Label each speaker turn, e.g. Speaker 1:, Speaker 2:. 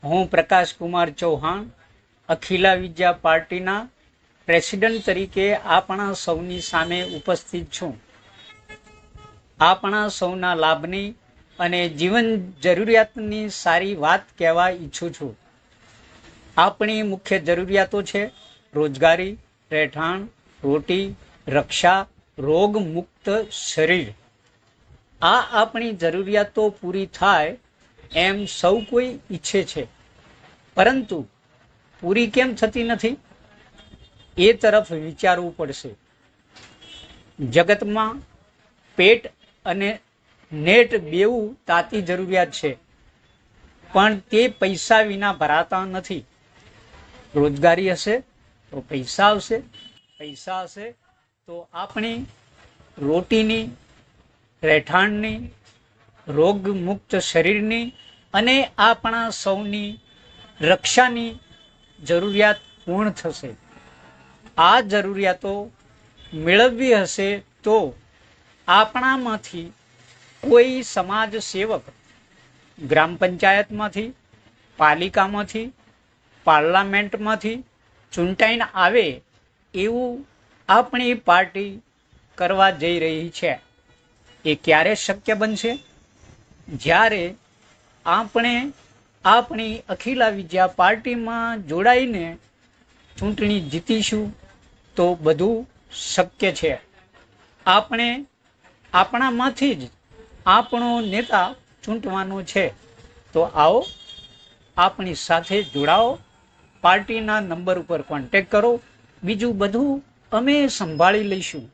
Speaker 1: હું પ્રકાશ કુમાર ચૌહાણ અખિલા વિદ્યા પાર્ટીના પ્રેસિડેન્ટ તરીકે આપણા સૌની સામે ઉપસ્થિત છું. આપણા સૌના લાભની અને જીવન જરૂરિયાતની સારી વાત કહેવા ઈચ્છું છું. આપણી મુખ્ય જરૂરિયાતો છે રોજગારી, રહેઠાણ, રોટી, રક્ષા, રોગ મુક્ત શરીર. આ આપણી જરૂરિયાતો પૂરી થાય એમ સૌ કોઈ ઈચ્છે છે, પરંતુ પૂરી કેમ થતી નથી એ તરફ વિચારવું પડશે. જગતમાં પેટ અને નેટ બેઉ તાતી જરૂરિયાત છે, પણ તે પૈસા વિના ભરાતા નથી. રોજગારી હશે તો પૈસા આવશે, પૈસા હશે તો આપણી રોટીની, રહેઠાણની, રોગ મુક્ત શરીરની અને આપણા સૌની રક્ષાની જરૂરિયાત પૂર્ણ થશે. આ જરૂરિયાતો મેળવવી હશે તો આપણામાંથી કોઈ સમાજ સેવક ગ્રામ પંચાયતમાંથી, પાલિકામાંથી, પાર્લામેન્ટમાંથી ચૂંટાઈને આવે એવું આપણી પાર્ટી કરવા જઈ રહી છે. એ ક્યારે શક્ય બનશે? જ્યારે આપણે આપણી અખિલા વિદ્યા પાર્ટીમાં જોડાઈને ચૂંટણી જીતીશું તો બધું શક્ય છે. આપણે આપણામાંથી જ આપણો નેતા ચૂંટવાનો છે. તો આવો આપણી સાથે જોડાઓ, પાર્ટીના નંબર ઉપર કોન્ટેક્ટ કરો, બીજું બધું અમે સંભાળી લઈશું.